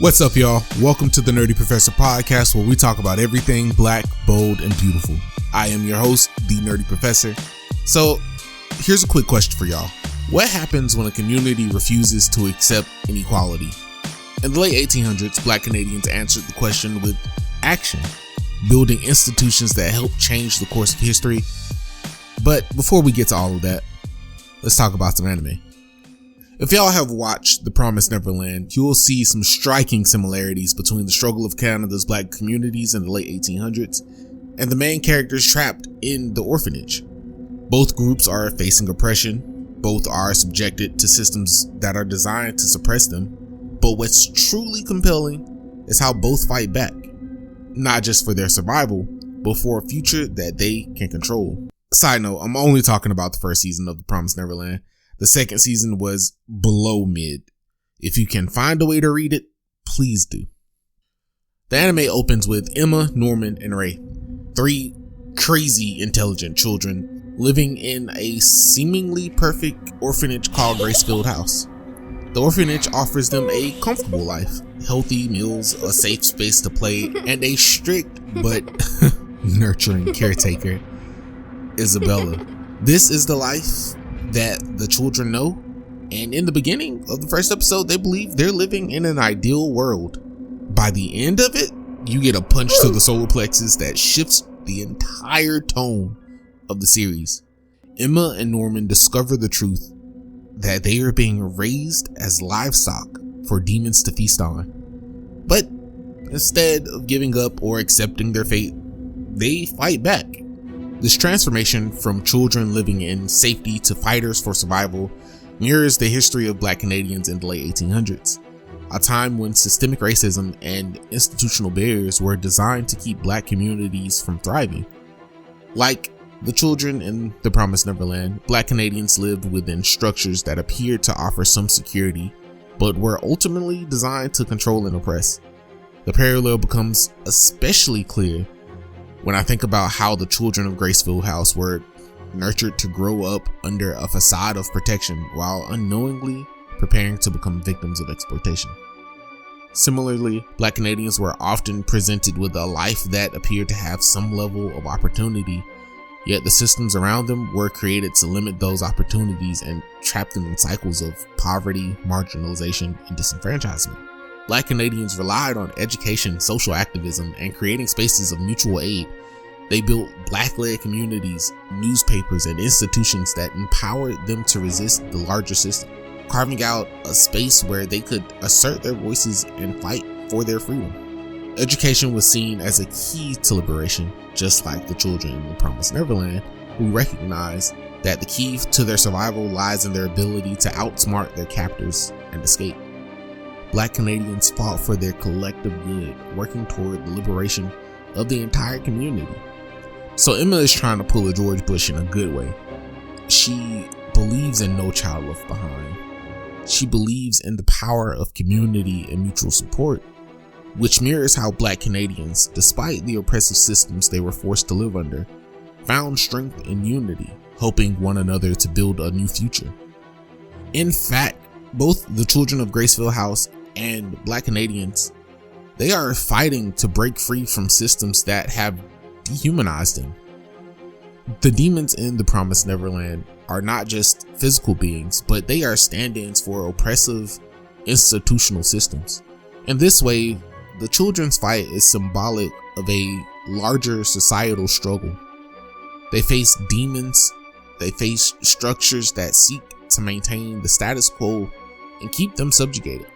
What's up, y'all? Welcome to the Nerdy Professor Podcast, where we talk about everything black, bold, and beautiful. I am your host, the Nerdy Professor. So, here's a quick question for y'all. What happens when a community refuses to accept inequality? In the late 1800s, black Canadians answered the question with action, building institutions that helped change the course of history. But before we get to all of that, let's talk about some anime. If y'all have watched The Promised Neverland, you will see some striking similarities between the struggle of Canada's black communities in the late 1800s and the main characters trapped in the orphanage. Both groups are facing oppression, both are subjected to systems that are designed to suppress them, but what's truly compelling is how both fight back, not just for their survival, but for a future that they can control. Side note, I'm only talking about the first season of The Promised Neverland. The second season was below mid. If you can find a way to read it, please do. The anime opens with Emma, Norman, and Ray, three crazy intelligent children living in a seemingly perfect orphanage called Gracefield House. The orphanage offers them a comfortable life, healthy meals, a safe space to play, and a strict but nurturing caretaker, Isabella. This is the life that the children know, and in the beginning of the first episode, they believe they're living in an ideal world. By the end of it, you get a punch to the solar plexus that shifts the entire tone of the series. Emma and Norman discover the truth that they are being raised as livestock for demons to feast on. But instead of giving up or accepting their fate, they fight back. This transformation from children living in safety to fighters for survival mirrors the history of black Canadians in the late 1800s, a time when systemic racism and institutional barriers were designed to keep black communities from thriving. Like the children in The Promised Neverland, black Canadians lived within structures that appeared to offer some security, but were ultimately designed to control and oppress. The parallel becomes especially clear when I think about how the children of Gracefield House were nurtured to grow up under a facade of protection while unknowingly preparing to become victims of exploitation. Similarly, black Canadians were often presented with a life that appeared to have some level of opportunity, yet the systems around them were created to limit those opportunities and trap them in cycles of poverty, marginalization, and disenfranchisement. Black Canadians relied on education, social activism, and creating spaces of mutual aid. They built black-led communities, newspapers, and institutions that empowered them to resist the larger system, carving out a space where they could assert their voices and fight for their freedom. Education was seen as a key to liberation, just like the children in The Promised Neverland, who recognized that the key to their survival lies in their ability to outsmart their captors and escape. Black Canadians fought for their collective good, working toward the liberation of the entire community. So Emma is trying to pull a George Bush in a good way. She believes in No Child Left Behind. She believes in the power of community and mutual support, which mirrors how black Canadians, despite the oppressive systems they were forced to live under, found strength in unity, helping one another to build a new future. In fact, both the children of Gracefield House and black Canadians, they are fighting to break free from systems that have dehumanized them. The demons in The Promised Neverland are not just physical beings, but they are stand-ins for oppressive institutional systems. In this way, the children's fight is symbolic of a larger societal struggle. They face demons, they face structures that seek to maintain the status quo and keep them subjugated.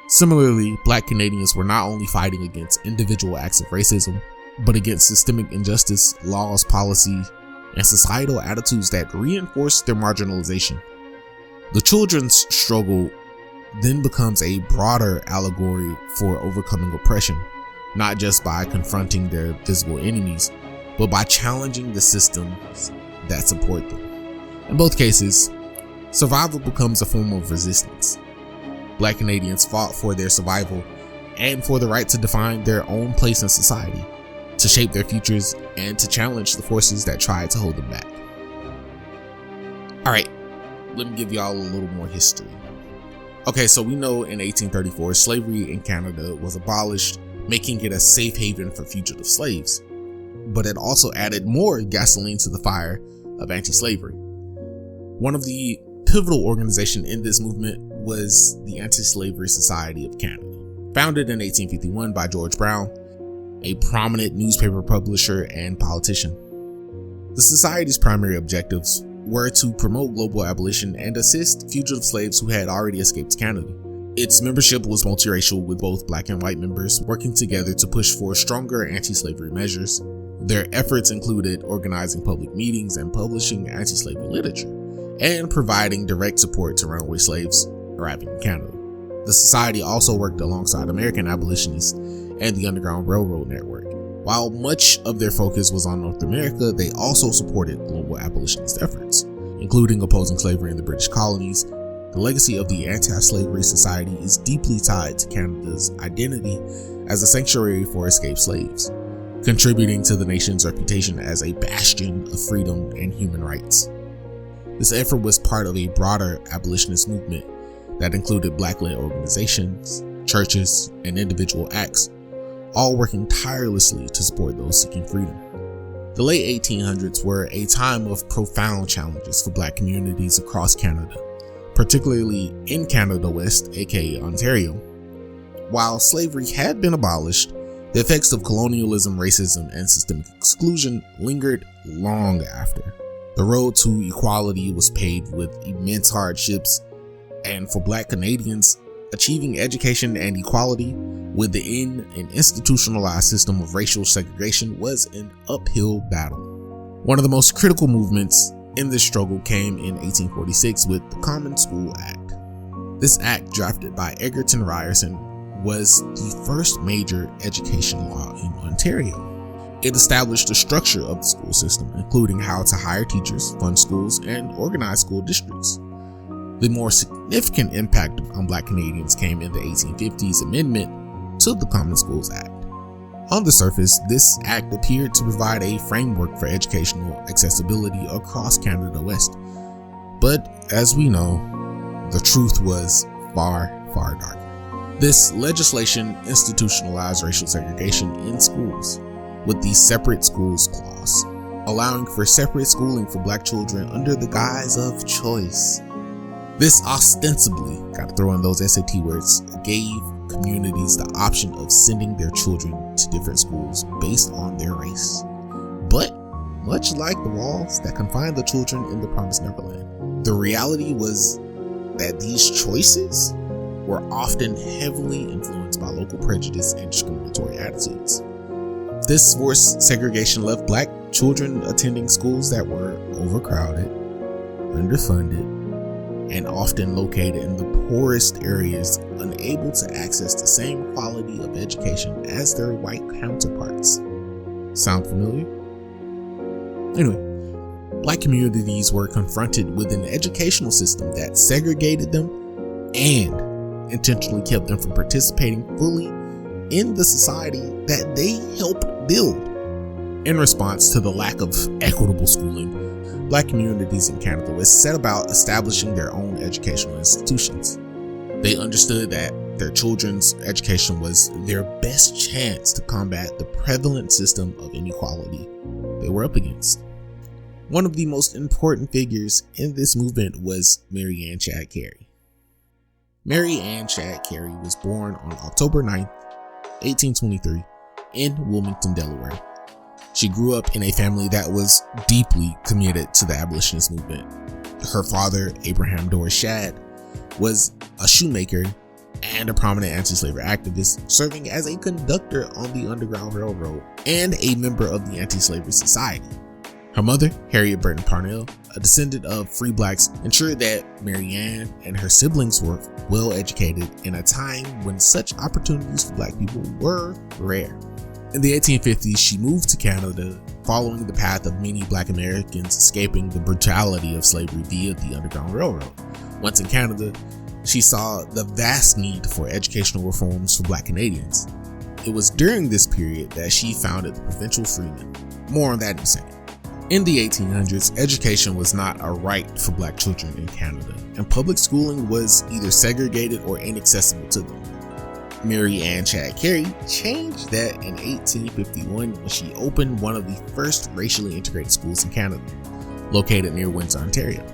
Similarly, black Canadians were not only fighting against individual acts of racism, but against systemic injustice, laws, policy, and societal attitudes that reinforce their marginalization. The children's struggle then becomes a broader allegory for overcoming oppression, not just by confronting their visible enemies, but by challenging the systems that support them. In both cases, survival becomes a form of resistance. Black Canadians fought for their survival and for the right to define their own place in society, to shape their futures, and to challenge the forces that tried to hold them back. Alright, let me give y'all a little more history. Okay, so we know in 1834, slavery in Canada was abolished, making it a safe haven for fugitive slaves. But it also added more gasoline to the fire of anti-slavery. One of the pivotal organizations in this movement was the Anti-Slavery Society of Canada, founded in 1851 by George Brown, a prominent newspaper publisher and politician. The society's primary objectives were to promote global abolition and assist fugitive slaves who had already escaped to Canada. Its membership was multiracial, with both black and white members working together to push for stronger anti-slavery measures. Their efforts included organizing public meetings and publishing anti-slavery literature, and providing direct support to runaway slaves arriving in Canada. The society also worked alongside American abolitionists and the Underground Railroad network. While much of their focus was on North America, they also supported global abolitionist efforts, including opposing slavery in the British colonies. The legacy of the Anti-Slavery Society is deeply tied to Canada's identity as a sanctuary for escaped slaves, contributing to the nation's reputation as a bastion of freedom and human rights. This effort was part of a broader abolitionist movement that included black-led organizations, churches, and individual acts, all working tirelessly to support those seeking freedom. The late 1800s were a time of profound challenges for black communities across Canada, particularly in Canada West, aka Ontario. While slavery had been abolished, the effects of colonialism, racism, and systemic exclusion lingered long after. The road to equality was paved with immense hardships, and for black Canadians, achieving education and equality within an institutionalized system of racial segregation was an uphill battle. One of the most critical movements in this struggle came in 1846 with the Common School Act. This act, drafted by Egerton Ryerson, was the first major education law in Ontario. It established the structure of the school system, including how to hire teachers, fund schools, and organize school districts. The more significant impact on black Canadians came in the 1850s amendment to the Common Schools Act. On the surface, this act appeared to provide a framework for educational accessibility across Canada West. But as we know, the truth was far, far darker. This legislation institutionalized racial segregation in schools with the Separate Schools Clause, allowing for separate schooling for black children under the guise of choice. This ostensibly, gotta throw in those SAT words, gave communities the option of sending their children to different schools based on their race. But much like the walls that confined the children in the Promised Neverland, the reality was that these choices were often heavily influenced by local prejudice and discriminatory attitudes. This forced segregation left black children attending schools that were overcrowded, underfunded, and often located in the poorest areas, unable to access the same quality of education as their white counterparts. Sound familiar? Anyway, black communities were confronted with an educational system that segregated them and intentionally kept them from participating fully in the society that they helped build. In response to the lack of equitable schooling, black communities in Canada West set about establishing their own educational institutions. They understood that their children's education was their best chance to combat the prevalent system of inequality they were up against. One of the most important figures in this movement was Mary Ann Shadd Cary. Mary Ann Shadd Cary was born on October 9th, 1823 in Wilmington, Delaware. She grew up in a family that was deeply committed to the abolitionist movement. Her father, Abraham Doris Shadd, was a shoemaker and a prominent anti-slavery activist, serving as a conductor on the Underground Railroad and a member of the Anti-Slavery Society. Her mother, Harriet Burton Parnell, a descendant of free blacks, ensured that Mary Ann and her siblings were well educated in a time when such opportunities for black people were rare. In the 1850s, she moved to Canada, following the path of many black Americans escaping the brutality of slavery via the Underground Railroad. Once in Canada, she saw the vast need for educational reforms for black Canadians. It was during this period that she founded the Provincial Freemen. More on that in a second. In the 1800s, education was not a right for black children in Canada, and public schooling was either segregated or inaccessible to them. Mary Ann Shadd Cary changed that in 1851 when she opened one of the first racially integrated schools in Canada, located near Windsor, Ontario.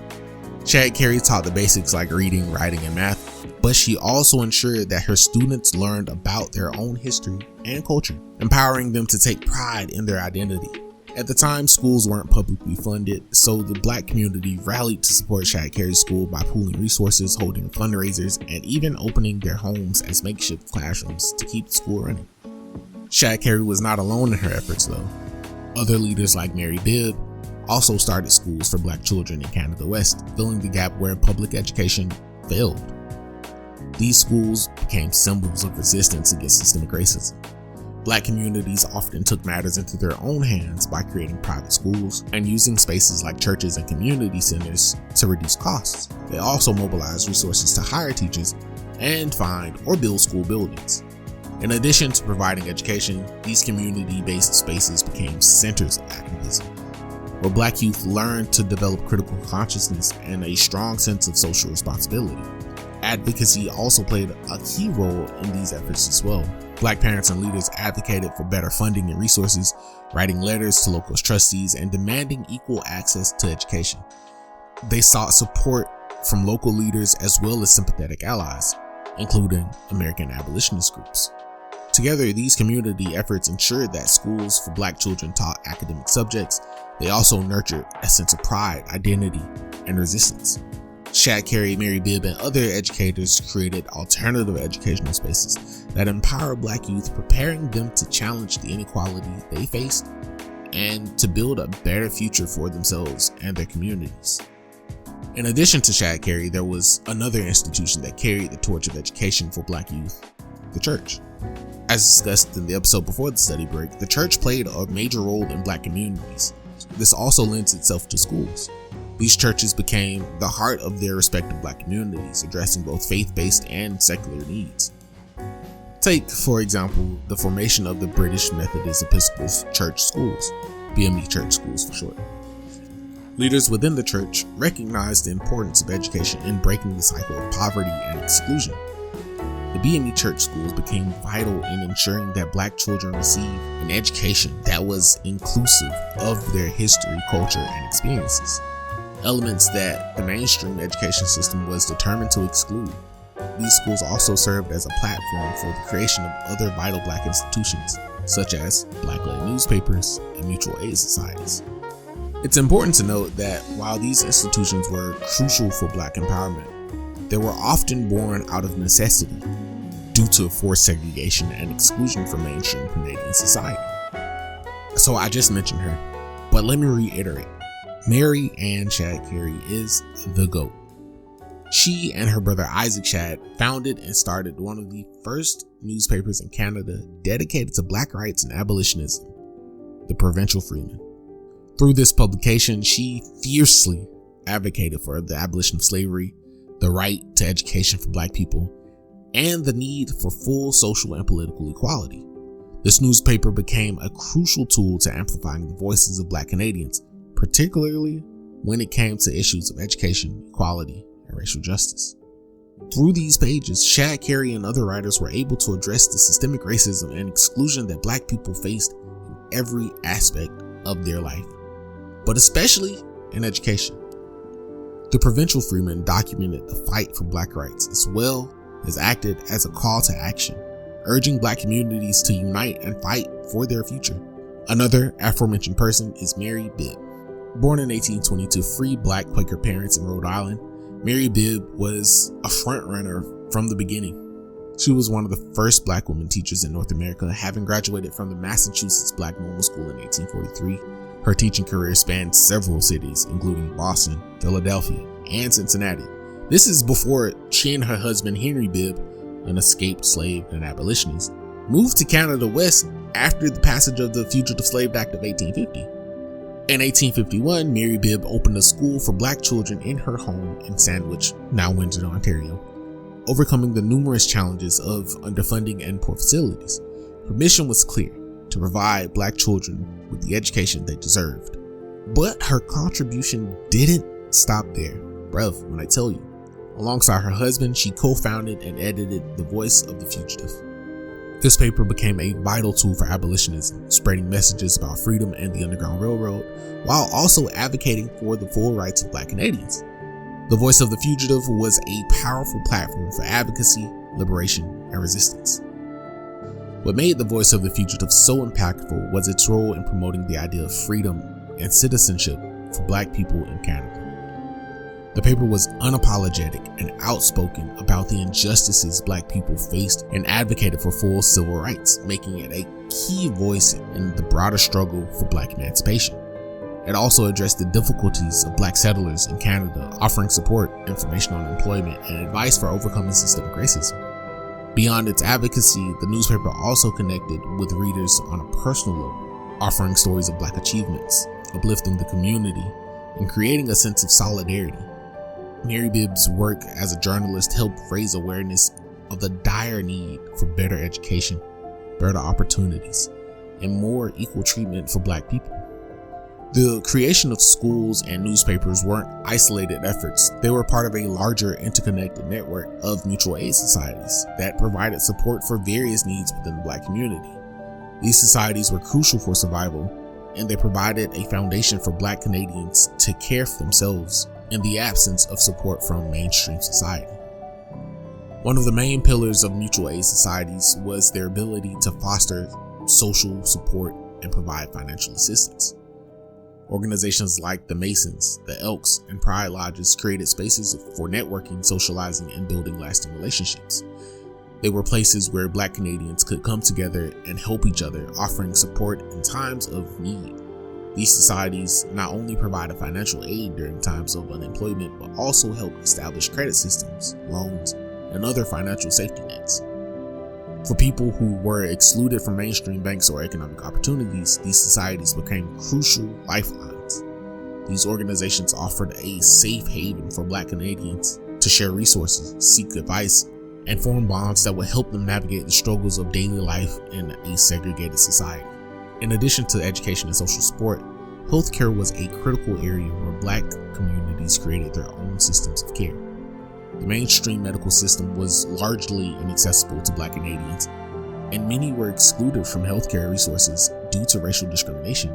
Shadd Cary taught the basics like reading, writing, and math, but she also ensured that her students learned about their own history and culture, empowering them to take pride in their identity. At the time, schools weren't publicly funded, so the black community rallied to support Shadd Cary's school by pooling resources, holding fundraisers, and even opening their homes as makeshift classrooms to keep the school running. Shadd Cary was not alone in her efforts though. Other leaders like Mary Bibb also started schools for black children in Canada West, filling the gap where public education failed. These schools became symbols of resistance against systemic racism. Black communities often took matters into their own hands by creating private schools and using spaces like churches and community centers to reduce costs. They also mobilized resources to hire teachers and find or build school buildings. In addition to providing education, these community-based spaces became centers of activism, where black youth learned to develop critical consciousness and a strong sense of social responsibility. Advocacy also played a key role in these efforts as well. Black parents and leaders advocated for better funding and resources, writing letters to local trustees and demanding equal access to education. They sought support from local leaders as well as sympathetic allies, including American abolitionist groups. Together, these community efforts ensured that schools for black children taught academic subjects. They also nurtured a sense of pride, identity, and resistance. Shadd Cary, Mary Bibb, and other educators created alternative educational spaces that empower black youth, preparing them to challenge the inequality they faced and to build a better future for themselves and their communities. In addition to Shadd Cary, there was another institution that carried the torch of education for black youth, the church. As discussed in the episode before the study break, the church played a major role in black communities. This also lends itself to schools. These churches became the heart of their respective black communities, addressing both faith-based and secular needs. Take, for example, the formation of the British Methodist Episcopal Church schools, BME Church schools for short. Leaders within the church recognized the importance of education in breaking the cycle of poverty and exclusion. The BME Church schools became vital in ensuring that black children receive an education that was inclusive of their history, culture, and experiences. Elements that the mainstream education system was determined to exclude. These schools also served as a platform for the creation of other vital black institutions, such as black-led newspapers and mutual aid societies. It's important to note that while these institutions were crucial for black empowerment, they were often born out of necessity due to forced segregation and exclusion from mainstream Canadian society. So I just mentioned her, but let me reiterate. Mary Ann Shadd Cary is the GOAT. She and her brother Isaac Shadd founded and started one of the first newspapers in Canada dedicated to black rights and abolitionism, the Provincial Freeman. Through this publication, she fiercely advocated for the abolition of slavery, the right to education for black people, and the need for full social and political equality. This newspaper became a crucial tool to amplifying the voices of black Canadians, particularly when it came to issues of education, equality, and racial justice. Through these pages, Shadd Cary and other writers were able to address the systemic racism and exclusion that black people faced in every aspect of their life, but especially in education. The Provincial Freeman documented the fight for black rights as well as acted as a call to action, urging black communities to unite and fight for their future. Another aforementioned person is Mary Bibb. Born in 1820 to free black Quaker parents in Rhode Island, Mary Bibb was a frontrunner from the beginning. She was one of the first black women teachers in North America, having graduated from the Massachusetts Black Normal School in 1843. Her teaching career spanned several cities, including Boston, Philadelphia, and Cincinnati. This is before she and her husband Henry Bibb, an escaped slave and abolitionist, moved to Canada West after the passage of the Fugitive Slave Act of 1850. In 1851, Mary Bibb opened a school for black children in her home in Sandwich, now Windsor, Ontario, overcoming the numerous challenges of underfunding and poor facilities. Her mission was clear: to provide black children with the education they deserved. But her contribution didn't stop there. Bruv, when I tell you. Alongside her husband, she co-founded and edited The Voice of the Fugitive. This paper became a vital tool for abolitionism, spreading messages about freedom and the Underground Railroad, while also advocating for the full rights of Black Canadians. The Voice of the Fugitive was a powerful platform for advocacy, liberation, and resistance. What made The Voice of the Fugitive so impactful was its role in promoting the idea of freedom and citizenship for Black people in Canada. The paper was unapologetic and outspoken about the injustices Black people faced and advocated for full civil rights, making it a key voice in the broader struggle for Black emancipation. It also addressed the difficulties of Black settlers in Canada, offering support, information on employment, and advice for overcoming systemic racism. Beyond its advocacy, the newspaper also connected with readers on a personal level, offering stories of Black achievements, uplifting the community, and creating a sense of solidarity. Mary Bibb's work as a journalist helped raise awareness of the dire need for better education, better opportunities, and more equal treatment for Black people. The creation of schools and newspapers weren't isolated efforts. They were part of a larger interconnected network of mutual aid societies that provided support for various needs within the Black community. These societies were crucial for survival, and they provided a foundation for Black Canadians to care for themselves in the absence of support from mainstream society. One of the main pillars of mutual aid societies was their ability to foster social support and provide financial assistance. Organizations like the Masons, the Elks, and Pride Lodges created spaces for networking, socializing, and building lasting relationships. They were places where Black Canadians could come together and help each other, offering support in times of need. These societies not only provided financial aid during times of unemployment, but also helped establish credit systems, loans, and other financial safety nets. For people who were excluded from mainstream banks or economic opportunities, these societies became crucial lifelines. These organizations offered a safe haven for Black Canadians to share resources, seek advice, and form bonds that would help them navigate the struggles of daily life in a segregated society. In addition to education and social support, healthcare was a critical area where Black communities created their own systems of care. The mainstream medical system was largely inaccessible to Black Canadians, and many were excluded from healthcare resources due to racial discrimination.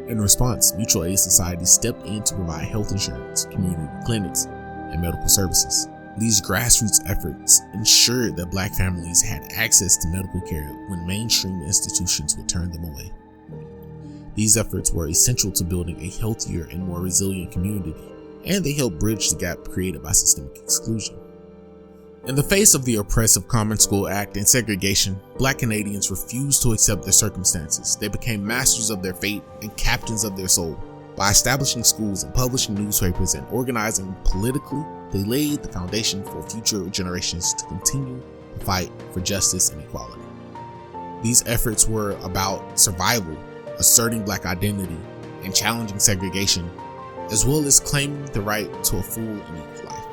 In response, mutual aid societies stepped in to provide health insurance, community clinics, and medical services. These grassroots efforts ensured that Black families had access to medical care when mainstream institutions would turn them away. These efforts were essential to building a healthier and more resilient community, and they helped bridge the gap created by systemic exclusion. In the face of the oppressive Common School Act and segregation, Black Canadians refused to accept their circumstances. They became masters of their fate and captains of their soul. By establishing schools and publishing newspapers and organizing politically, they laid the foundation for future generations to continue the fight for justice and equality. These efforts were about survival, asserting Black identity, and challenging segregation, as well as claiming the right to a full and equal life.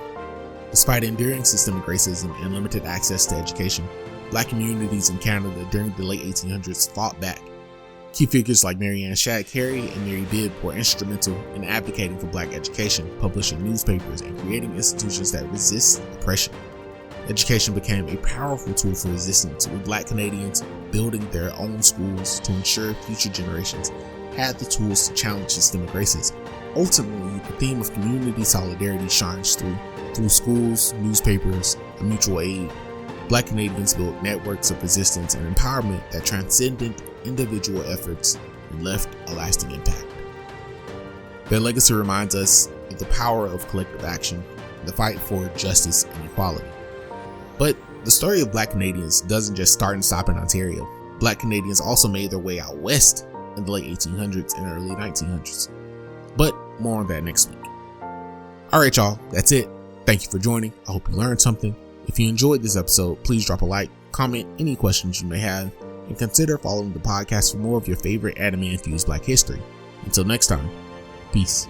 Despite enduring systemic racism and limited access to education, Black communities in Canada during the late 1800s fought back. Key figures like Mary Ann Shack Carey and Mary Bibb were instrumental in advocating for Black education, publishing newspapers, and creating institutions that resist oppression. Education became a powerful tool for resistance, with Black Canadians building their own schools to ensure future generations had the tools to challenge systemic racism. Ultimately, the theme of community solidarity shines through schools, newspapers, and mutual aid. Black Canadians built networks of resistance and empowerment that transcended individual efforts and left a lasting impact. Their legacy reminds us of the power of collective action, the fight for justice and equality. But the story of Black Canadians doesn't just start and stop in Ontario. Black Canadians also made their way out west in the late 1800s and early 1900s. But more on that next week. Alright y'all, that's it. Thank you for joining. I hope you learned something. If you enjoyed this episode, please drop a like, comment any questions you may have, and consider following the podcast for more of your favorite anime-infused Black history. Until next time, peace.